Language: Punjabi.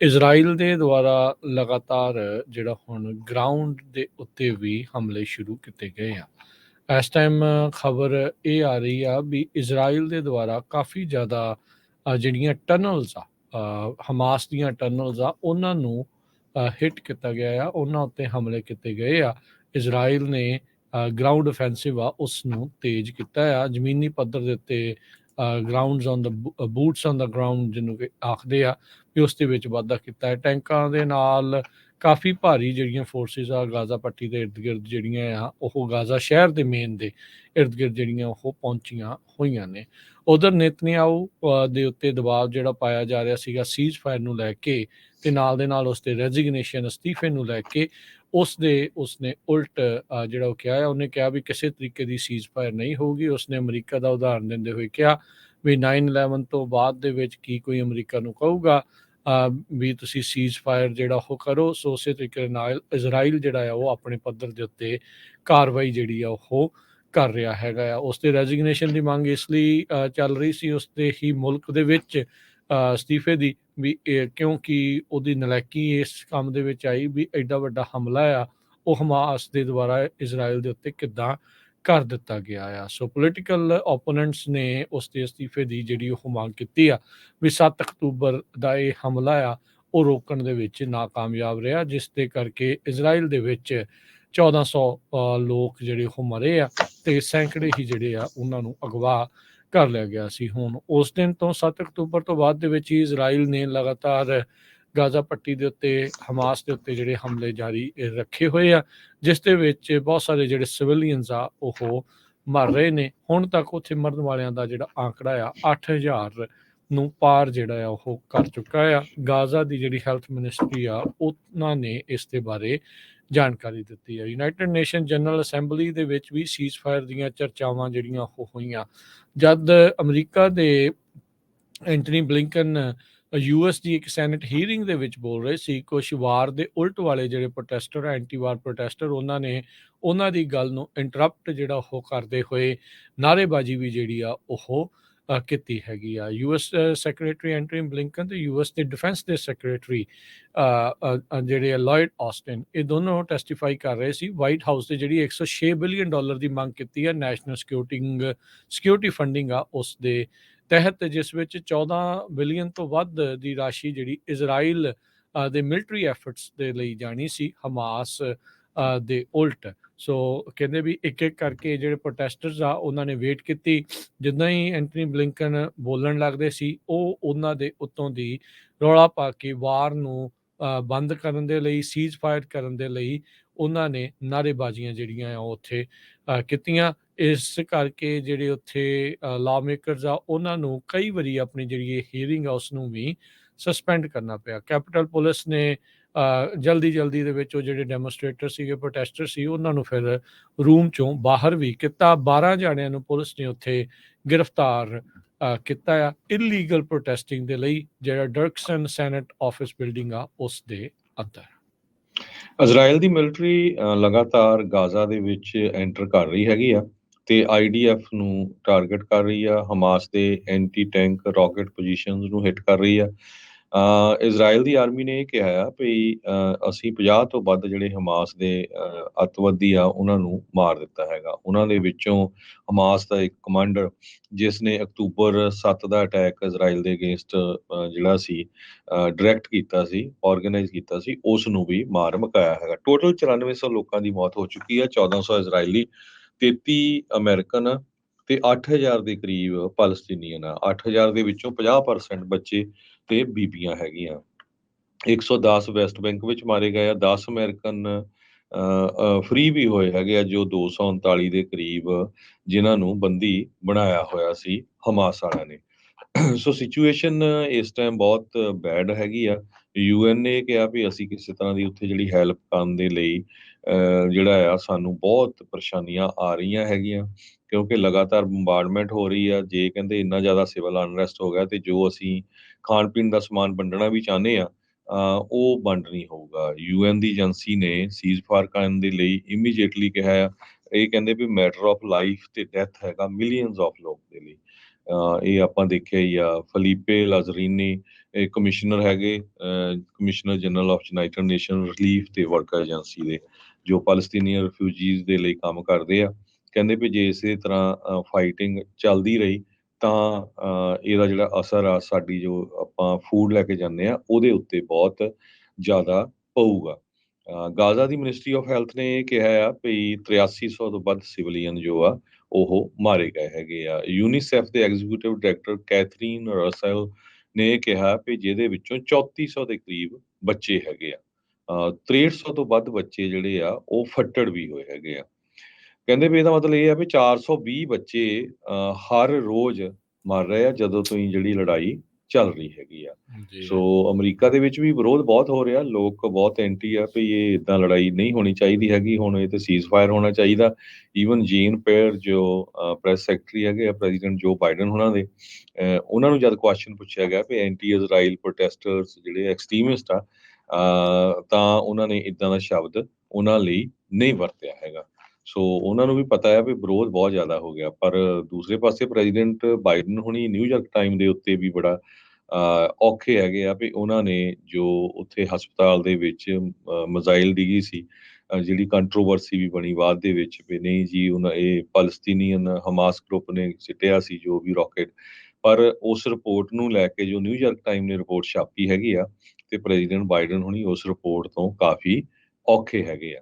ਇਜ਼ਰਾਈਲ ਦੇ ਦੁਆਰਾ ਲਗਾਤਾਰ ਜਿਹੜਾ ਹੁਣ ਗਰਾਊਂਡ ਦੇ ਉੱਤੇ ਵੀ ਹਮਲੇ ਸ਼ੁਰੂ ਕੀਤੇ ਗਏ ਆ। ਇਸ ਟਾਈਮ ਖਬਰ ਇਹ ਆ ਰਹੀ ਆ ਵੀ ਇਜ਼ਰਾਈਲ ਦੇ ਦੁਆਰਾ ਕਾਫੀ ਜ਼ਿਆਦਾ ਜਿਹੜੀਆਂ ਟਨਲਸ ਆ, ਹਮਾਸ ਦੀਆਂ ਟਨਲਸ ਆ, ਉਹਨਾਂ ਨੂੰ ਹਿੱਟ ਕੀਤਾ ਗਿਆ ਆ, ਉਹਨਾਂ ਉੱਤੇ ਹਮਲੇ ਕੀਤੇ ਗਏ ਆ। ਇਜ਼ਰਾਈਲ ਨੇ ਗਰਾਊਂਡ ਅਫੈਂਸਿਵ ਆ ਉਸ ਨੂੰ ਤੇਜ਼ ਕੀਤਾ ਆ। ਜ਼ਮੀਨੀ ਪੱਧਰ ਦੇ ਉੱਤੇ grounds on the boots on the ground ਜਿਹਨੂੰ ਕਿ ਆਖਦੇ ਆ ਵੀ ਉਸ ਦੇ ਵਿੱਚ ਵਾਧਾ ਕੀਤਾ ਹੈ। ਟੈਂਕਾਂ ਦੇ ਨਾਲ ਕਾਫੀ ਭਾਰੀ ਜਿਹੜੀਆਂ ਫੋਰਸਿਸ ਆ ਗਾਜ਼ਾ ਪੱਟੀ ਦੇ ਇਰਦ ਗਿਰਦ ਜਿਹੜੀਆਂ ਆ ਉਹ ਗਾਜ਼ਾ ਸ਼ਹਿਰ ਦੇ ਮੇਨ ਦੇ ਇਰਦ ਗਿਰਦ ਜਿਹੜੀਆਂ ਉਹ ਪਹੁੰਚੀਆਂ ਹੋਈਆਂ ਨੇ। ਉਧਰ ਨੇਤਨਿਆਹੂ ਦੇ ਉੱਤੇ ਦਬਾਅ ਜਿਹੜਾ ਪਾਇਆ ਜਾ ਰਿਹਾ ਸੀਗਾ ਸੀਜ਼ ਫਾਇਰ ਨੂੰ ਲੈ ਕੇ, ਤੇ ਨਾਲ ਦੇ ਨਾਲ ਉਸ ਦੇ ਰੈਜ਼ਿਗਨੇਸ਼ਨ ਅਸਤੀਫੇ ਨੂੰ ਲੈ ਕੇ ਉਸਨੇ ਉਲਟ ਜਿਹੜਾ ਉਹ ਕਿਹਾ ਆ, ਉਹਨੇ ਕਿਹਾ ਵੀ ਕਿਸੇ ਤਰੀਕੇ ਦੀ ਸੀਜ਼ ਫਾਇਰ ਨਹੀਂ ਹੋਊਗੀ। ਉਸਨੇ ਅਮਰੀਕਾ ਦਾ ਉਦਾਹਰਨ ਦਿੰਦੇ ਹੋਏ ਕਿਹਾ ਵੀ 9/11 ਤੋਂ ਬਾਅਦ ਦੇ ਵਿੱਚ ਕੀ ਕੋਈ ਅਮਰੀਕਾ ਨੂੰ ਕਹੂਗਾ ਵੀ ਤੁਸੀਂ ਸੀਜ਼ ਫਾਇਰ ਜਿਹੜਾ ਉਹ ਕਰੋ। ਸੋ ਉਸੇ ਤਰੀਕੇ ਨਾਲ ਇਜ਼ਰਾਈਲ ਜਿਹੜਾ ਆ ਉਹ ਆਪਣੇ ਪੱਧਰ ਦੇ ਉੱਤੇ ਕਾਰਵਾਈ ਜਿਹੜੀ ਆ ਉਹ ਕਰ ਰਿਹਾ ਹੈਗਾ ਆ। ਉਸ ਦੇ ਰੈਜ਼ਿਗਨੇਸ਼ਨ ਦੀ ਮੰਗ ਇਸ ਲਈ ਚੱਲ ਰਹੀ ਸੀ ਉਸ ਦੇ ਹੀ ਮੁਲਕ ਦੇ ਵਿੱਚ ਅਸਤੀਫੇ ਦੀ, ਵੀ ਕਿਉਂਕਿ ਉਹਦੀ ਨਲਾਇਕੀ ਇਸ ਕੰਮ ਦੇ ਵਿੱਚ ਆਈ ਵੀ ਐਡਾ ਵੱਡਾ ਹਮਲਾ ਆ ਉਹ ਹਮਾਸ ਦੇ ਦੁਆਰਾ ਇਜ਼ਰਾਈਲ ਦੇ ਉੱਤੇ ਕਿੱਦਾਂ ਕਰ ਦਿੱਤਾ ਗਿਆ ਆ। ਸੋ ਪੋਲੀਟੀਕਲ ਓਪੋਨੈਂਟਸ ਨੇ ਉਸ ਦੇ ਅਸਤੀਫੇ ਦੀ ਜਿਹੜੀ ਉਹ ਮੰਗ ਕੀਤੀ ਆ ਵੀ 7 ਅਕਤੂਬਰ ਦਾ ਇਹ ਹਮਲਾ ਆ ਉਹ ਰੋਕਣ ਦੇ ਵਿੱਚ ਨਾਕਾਮਯਾਬ ਰਿਹਾ, ਜਿਸ ਦੇ ਕਰਕੇ ਇਜ਼ਰਾਈਲ ਦੇ ਵਿੱਚ 1400 ਲੋਕ ਜਿਹੜੇ ਉਹ ਮਰੇ ਆ ਤੇ ਸੈਂਕੜੇ ਹੀ ਜਿਹੜੇ ਆ ਉਹਨਾਂ ਨੂੰ ਅਗਵਾ ਕਰ ਲਿਆ ਗਿਆ ਸੀ। ਹੁਣ ਉਸ ਦਿਨ ਤੋਂ 7 ਅਕਤੂਬਰ ਤੋਂ ਬਾਅਦ ਦੇ ਵਿੱਚ ਹੀ ਇਜ਼ਰਾਈਲ ਨੇ ਲਗਾਤਾਰ ਗਾਜ਼ਾ ਪੱਟੀ ਦੇ ਉੱਤੇ ਹਮਾਸ ਦੇ ਉੱਤੇ ਜਿਹੜੇ ਹਮਲੇ ਜਾਰੀ ਰੱਖੇ ਹੋਏ ਆ, ਜਿਸ ਦੇ ਵਿੱਚ ਬਹੁਤ ਸਾਰੇ ਜਿਹੜੇ ਸਿਵਿਲੀਅਨਸ ਆ ਉਹ ਮਰ ਰਹੇ ਨੇ। ਹੁਣ ਤੱਕ ਉੱਥੇ ਮਰਨ ਵਾਲਿਆਂ ਦਾ ਜਿਹੜਾ ਆંકੜਾ ਆ 8000 ਨੂੰ ਪਾਰ ਜਿਹੜਾ ਆ ਉਹ ਕਰ ਚੁੱਕਾ ਆ। ਗਾਜ਼ਾ ਦੀ ਜਿਹੜੀ ਹੈਲਥ ਮਿਨਿਸਟਰੀ ਆ ਉਹਨਾਂ ਨੇ ਇਸ ਦੇ ਬਾਰੇ ਜਾਣਕਾਰੀ ਦਿੱਤੀ ਹੈ। ਯੂਨਾਈਟਿਡ ਨੇਸ਼ਨ ਜਨਰਲ ਅਸੈਂਬਲੀ ਦੇ ਵਿੱਚ ਵੀ ਸੀਜ਼ ਫਾਇਰ ਦੀਆਂ ਚਰਚਾਵਾਂ ਜਿਹੜੀਆਂ ਉਹ ਹੋਈਆਂ ਜਦ ਅਮਰੀਕਾ ਦੇ ਐਂਟਨੀ ਬਲਿੰਕਨ US ਦੀ ਇੱਕ ਸੈਨੇਟ ਹੀਅਰਿੰਗ ਦੇ ਵਿੱਚ ਬੋਲ ਰਹੇ ਸੀ। ਕੁਛ ਵਾਰ ਦੇ ਉਲਟ ਵਾਲੇ ਜਿਹੜੇ ਪ੍ਰੋਟੈਸਟਰ, ਐਂਟੀ ਵਾਰ ਪ੍ਰੋਟੈਸਟਰ, ਉਹਨਾਂ ਨੇ ਉਹਨਾਂ ਦੀ ਗੱਲ ਨੂੰ ਇੰਟਰਪਟ ਜਿਹੜਾ ਉਹ ਕਰਦੇ ਹੋਏ ਨਾਅਰੇਬਾਜ਼ੀ ਵੀ ਜਿਹੜੀ ਆ ਉਹ ਕੀਤੀ ਹੈਗੀ ਆ। US ਸੈਕਟਰੀ ਐਂਟਨੀ ਬਲਿੰਕਨ ਤੇ US ਦੇ ਡਿਫੈਂਸ ਦੇ ਸੈਕਟਰੀ ਜਿਹੜੇ ਆ ਲਾਇਡ ਆਸਟਿਨ, ਇਹ ਦੋਨੋਂ ਟੈਸਟੀਫਾਈ ਕਰ ਰਹੇ ਸੀ ਵਾਈਟ ਹਾਊਸ ਤੇ ਜਿਹੜੀ $106 ਬਿਲੀਅਨ ਦੀ ਮੰਗ ਕੀਤੀ ਹੈ ਨੈਸ਼ਨਲ ਸਿਕਿਉਰਿਟੀ ਫੰਡਿੰਗ ਆ ਉਸ ਦੇ ਤਹਿਤ, ਜਿਸ ਵਿੱਚ 14 ਬਿਲੀਅਨ ਤੋਂ ਵੱਧ ਦੀ ਰਾਸ਼ੀ ਜਿਹੜੀ ਇਜ਼ਰਾਈਲ ਦੇ ਮਿਲਟਰੀ ਐਫਰਟਸ ਦੇ ਲਈ ਜਾਣੀ ਸੀ ਹਮਾਸ ਦੇ ਉਲਟ। ਸੋ ਕਹਿੰਦੇ ਵੀ ਇੱਕ ਇੱਕ ਕਰਕੇ ਜਿਹੜੇ ਪ੍ਰੋਟੈਸਟਰਸ ਆ ਉਹਨਾਂ ਨੇ ਵੇਟ ਕੀਤੀ। ਜਿੱਦਾਂ ਹੀ ਐਂਟਨੀ ਬਲਿੰਕਨ ਬੋਲਣ ਲੱਗਦੇ ਸੀ ਉਹ ਉਹਨਾਂ ਦੇ ਉੱਤੋਂ ਦੀ ਰੌਲਾ ਪਾ ਕੇ ਵਾਰ ਨੂੰ ਬੰਦ ਕਰਨ ਦੇ ਲਈ, ਸੀਜ਼ ਫਾਇਰ ਕਰਨ ਦੇ ਲਈ ਉਹਨਾਂ ਨੇ ਨਾਅਰੇਬਾਜ਼ੀਆਂ ਜਿਹੜੀਆਂ ਆ ਉੱਥੇ ਕੀਤੀਆਂ। ਇਸ ਕਰਕੇ ਜਿਹੜੇ ਉੱਥੇ ਲਾ ਮੇਕਰਸ ਆ ਉਹਨਾਂ ਨੂੰ ਕਈ ਵਾਰੀ ਆਪਣੀ ਜਿਹੜੀ ਇਹ ਹੀਅਰਿੰਗ ਆ ਉਸ ਨੂੰ ਵੀ ਸਸਪੈਂਡ ਕਰਨਾ ਪਿਆ। ਕੈਪੀਟਲ ਪੁਲਿਸ ਨੇ ਜਲਦੀ ਦੇ ਵਿੱਚ ਉਹ ਜਿਹੜੇ ਡੈਮੋਸਟ੍ਰੇਟਰ ਸੀਗੇ, ਪ੍ਰੋਟੈਸਟਰ ਸੀ, ਉਹਨਾਂ ਨੂੰ ਫਿਰ ਰੂਮ ਚੋਂ ਬਾਹਰ ਵੀ ਕੀਤਾ। 12 ਜਾਣਿਆਂ ਨੂੰ ਪੁਲਿਸ ਨੇ ਉੱਥੇ ਗ੍ਰਿਫਤਾਰ ਕੀਤਾ ਆ ਇਲੀਗਲ ਪ੍ਰੋਟੈਸਟਿੰਗ ਦੇ ਲਈ, ਜਿਹੜਾ ਡਰਕਸਨ ਸੈਨੇਟ ਆਫਿਸ ਬਿਲਡਿੰਗ ਆ ਉਸ ਦੇ ਅੰਦਰ। ਇਜ਼ਰਾਈਲ ਦੀ ਮਿਲਟਰੀ ਲਗਾਤਾਰ ਗਾਜ਼ਾ ਦੇ ਵਿੱਚ ਐਂਟਰ ਕਰ ਰਹੀ ਹੈਗੀ ਆ ਤੇ IDF ਨੂੰ ਟਾਰਗੇਟ ਕਰ ਰਹੀ ਆ, ਹਮਾਸ ਦੇ ਐਂਟੀ ਟੈਂਕ ਰਾਕਟ ਪੋਜੀਸ਼ਨਸ ਨੂੰ ਹਿੱਟ ਕਰ ਰਹੀ ਆ। ਇਜ਼ਰਾਈਲ ਦੀ ਆਰਮੀ ਨੇ ਇਹ ਕਿਹਾ ਆ ਵੀ ਅਸੀਂ 50 ਤੋਂ ਵੱਧ ਜਿਹੜੇ ਹਮਾਸ ਦੇ ਅੱਤਵਾਦੀ ਆ ਉਹਨਾਂ ਨੂੰ ਮਾਰ ਦਿੱਤਾ ਹੈਗਾ। ਉਹਨਾਂ ਦੇ ਵਿੱਚੋਂ ਹਮਾਸ ਦਾ ਇੱਕ ਕਮਾਂਡਰ ਜਿਸ ਨੇ ਅਕਤੂਬਰ 7 ਦਾ ਅਟੈਕ ਇਜ਼ਰਾਈਲ ਦੇ ਅਗੇਂਸਟ ਜਿਹੜਾ ਸੀ ਡਾਇਰੈਕਟ ਕੀਤਾ ਸੀ, ਆਰਗੇਨਾਈਜ਼ ਕੀਤਾ ਸੀ, ਉਸ ਨੂੰ ਵੀ ਮਾਰ ਮੁਕਾਇਆ ਹੈਗਾ। ਟੋਟਲ 9400 ਲੋਕਾਂ ਦੀ ਮੌਤ ਹੋ ਚੁੱਕੀ ਹੈ, 1400 ਇਜ਼ਰਾਈਲੀ, 33 ਅਮਰੀਕਨ ਤੇ 8000 ਦੇ ਕਰੀਬ ਪੈਲਸਤੀਨੀਅਨ ਆ। 8000 ਦੇ ਵਿੱਚੋਂ 50% ਬੱਚੇ ਤੇ ਬੀਬੀਆਂ ਹੈਗੀਆਂ। 110 ਵੈਸਟ ਬੈਂਕ ਵਿੱਚ ਮਾਰੇ ਗਏ ਆ। 10 ਅਮਰੀਕਨ ਫ੍ਰੀ ਵੀ ਹੋਏ ਹੈਗੇ ਆ, ਜੋ 239 ਦੇ ਕਰੀਬ ਜਿਨ੍ਹਾਂ ਨੂੰ ਬੰਦੀ ਬਣਾਇਆ ਹੋਇਆ ਸੀ ਹਮਾਸ ਵਾਲਿਆਂ ਨੇ। ਸੋ ਸਿਚੁਏਸ਼ਨ ਇਸ ਟਾਈਮ ਬਹੁਤ ਬੈਡ ਹੈਗੀ ਆ। UN ਨੇ ਕਿਹਾ ਵੀ ਅਸੀਂ ਕਿਸੇ ਤਰ੍ਹਾਂ ਦੀ ਉੱਥੇ ਜਿਹੜੀ ਹੈਲਪ ਕਰਨ ਦੇ ਲਈ ਜਿਹੜਾ ਆ ਸਾਨੂੰ ਬਹੁਤ ਪਰੇਸ਼ਾਨੀਆਂ ਆ ਰਹੀਆਂ ਹੈਗੀਆਂ, ਕਿਉਂਕਿ ਲਗਾਤਾਰ ਬੰਬਾਰਡਮੈਂਟ ਹੋ ਰਹੀ ਆ। ਜੇ ਕਹਿੰਦੇ ਇੰਨਾ ਜ਼ਿਆਦਾ ਸਿਵਲ ਅਨਰੈਸਟ ਹੋ ਗਿਆ ਤੇ ਜੋ ਅਸੀਂ ਖਾਣ ਪੀਣ ਦਾ ਸਮਾਨ ਵੰਡਣਾ ਵੀ ਚਾਹੁੰਦੇ ਆ ਉਹ ਵੰਡ ਨਹੀਂ ਹੋਊਗਾ। UN ਦੀ ਏਜੰਸੀ ਨੇ ਸੀਜ਼ ਫਾਇਰ ਕਰਨ ਦੇ ਲਈ ਇਮੀਡੀਏਟਲੀ ਕਿਹਾ ਆ। ਇਹ ਕਹਿੰਦੇ ਵੀ ਮੈਟਰ ਆਫ ਲਾਈਫ ਤੇ ਡੈਥ ਹੈਗਾ ਮਿਲੀਅਨਸ ਆਫ ਲੋਕ ਦੇ ਲਈ। ਇਹ ਆਪਾਂ ਦੇਖਿਆ ਹੀ ਆ। ਫਲੀਪੇ ਲਾਜ਼ਰੀਨੀ ਇਹ ਕਮਿਸ਼ਨਰ ਹੈਗੇ, commissioner general of United nation relief ਤੇ ਵਰਕ ਏਜੰਸੀ ਦੇ, ਜੋ ਪੈਲਸਤੀਨੀਅਨ ਰਿਫਿਊਜੀਜ਼ ਦੇ ਲਈ ਕੰਮ ਕਰਦੇ ਆ। ਕਹਿੰਦੇ ਵੀ ਜੇ ਇਸੇ ਤਰ੍ਹਾਂ ਫਾਈਟਿੰਗ ਚੱਲਦੀ ਰਹੀ ਤਾਂ ਇਹਦਾ ਜਿਹੜਾ ਅਸਰ ਆ ਸਾਡੀ ਜੋ ਆਪਾਂ ਫੂਡ ਲੈ ਕੇ ਜਾਂਦੇ ਆ ਉਹਦੇ ਉੱਤੇ ਬਹੁਤ ਜ਼ਿਆਦਾ ਪਊਗਾ। Gaza the ministry of health ਨੇ ਇਹ ਕਿਹਾ ਆ ਵੀ 8300 ਤੋਂ ਵੱਧ ਸਿਵਲੀਅਨ ਜੋ ਆ ਉਹ ਮਾਰੇ ਗਏ ਹੈਗੇ ਆ। ਯੂਨੀਸੈਫ ਦੇ ਐਗਜ਼ੀਕਿਊਟਿਵ ਡਾਇਰੈਕਟਰ ਕੈਥਰੀਨ ਰਸਲ ਨੇ ਇਹ ਕਿਹਾ ਵੀ ਜਿਹਦੇ ਵਿੱਚੋਂ 3400 ਦੇ ਕਰੀਬ ਬੱਚੇ ਹੈਗੇ ਆ। 6300 ਤੋਂ ਵੱਧ ਬੱਚੇ ਜਿਹੜੇ ਆ ਉਹ ਫੱਟੜ ਵੀ ਹੋਏ ਹੈਗੇ ਆ। ਕਹਿੰਦੇ ਵੀ ਇਹਦਾ ਮਤਲਬ ਇਹ ਆ ਵੀ 420 ਬੱਚੇ ਹਰ ਰੋਜ਼ ਮਰ ਰਹੇ ਆ ਜਦੋਂ ਤੋਂ ਹੀ ਜਿਹੜੀ ਲੜਾਈ ਚੱਲ ਰਹੀ ਹੈਗੀ ਆ। ਜੀ ਸੋ ਅਮਰੀਕਾ ਦੇ ਵਿੱਚ ਵੀ ਵਿਰੋਧ ਬਹੁਤ ਹੋ ਰਿਹਾ, ਲੋਕ ਬਹੁਤ ਐਂਟੀ ਆ ਵੀ ਇਹ ਇਦਾਂ ਲੜਾਈ ਨਹੀਂ ਹੋਣੀ ਚਾਹੀਦੀ ਹੈਗੀ, ਹੁਣ ਇਹ ਤੇ ਸੀਜ਼ ਫਾਇਰ ਹੋਣਾ ਚਾਹੀਦਾ। ਈਵਨ ਜੀਨ ਪੇਅਰ ਜੋ ਪ੍ਰੈਸ ਸੈਕਟਰੀ ਹੈਗੇ ਆ ਪ੍ਰੈਜ਼ੀਡੈਂਟ ਜੋ ਬਾਈਡਨ ਉਹਨਾਂ ਦੇ, ਉਹਨਾਂ ਨੂੰ ਜਦ ਕੁਐਸਚਨ ਪੁੱਛਿਆ ਗਿਆ ਵੀ ਐਂਟੀ ਇਜ਼ਰਾਈਲ ਪ੍ਰੋਟੈਸਟਰਸ ਜਿਹੜੇ ਐਕਸਟ੍ਰੀਮਿਸਟ ਆ, ਤਾਂ ਉਹਨਾਂ ਨੇ ਇਦਾਂ ਦਾ ਸ਼ਬਦ ਉਹਨਾਂ ਲਈ ਨਹੀਂ ਵਰਤਿਆ ਹੈਗਾ। ਸੋ ਉਹਨਾਂ ਨੂੰ ਵੀ ਪਤਾ ਹੈ ਵੀ ਵਿਰੋਧ ਬਹੁਤ ਜ਼ਿਆਦਾ ਹੋ ਗਿਆ। ਪਰ ਦੂਸਰੇ ਪਾਸੇ ਪ੍ਰੈਜ਼ੀਡੈਂਟ ਬਾਈਡਨ ਹੁਣੀ ਨਿਊਯਾਰਕ ਟਾਈਮ ਦੇ ਉੱਤੇ ਵੀ ਬੜਾ ਔਖੇ ਹੈਗੇ ਆ ਵੀ ਉਹਨਾਂ ਨੇ ਜੋ ਉੱਥੇ ਹਸਪਤਾਲ ਦੇ ਵਿੱਚ ਮਿਜ਼ਾਈਲ ਡਿੱਗੀ ਸੀ, ਜਿਹੜੀ ਕੰਟਰੋਵਰਸੀ ਵੀ ਬਣੀ ਬਾਅਦ ਦੇ ਵਿੱਚ ਵੀ ਨਹੀਂ ਜੀ ਉਹਨਾਂ ਇਹ ਪੈਲਸਤੀਨੀਅਨ ਹਮਾਸ ਗਰੁੱਪ ਨੇ ਸਿੱਟਿਆ ਸੀ ਜੋ ਵੀ ਰਾਕੇਟ। ਪਰ ਉਸ ਰਿਪੋਰਟ ਨੂੰ ਲੈ ਕੇ ਜੋ ਨਿਊਯਾਰਕ ਟਾਈਮ ਨੇ ਰਿਪੋਰਟ ਛਾਪੀ ਹੈਗੀ ਆ ਤੇ ਪ੍ਰੈਜ਼ੀਡੈਂਟ ਬਾਈਡਨ ਹੁਣੀ ਉਸ ਰਿਪੋਰਟ ਤੋਂ ਕਾਫੀ ਔਖੇ ਹੈਗੇ ਆ।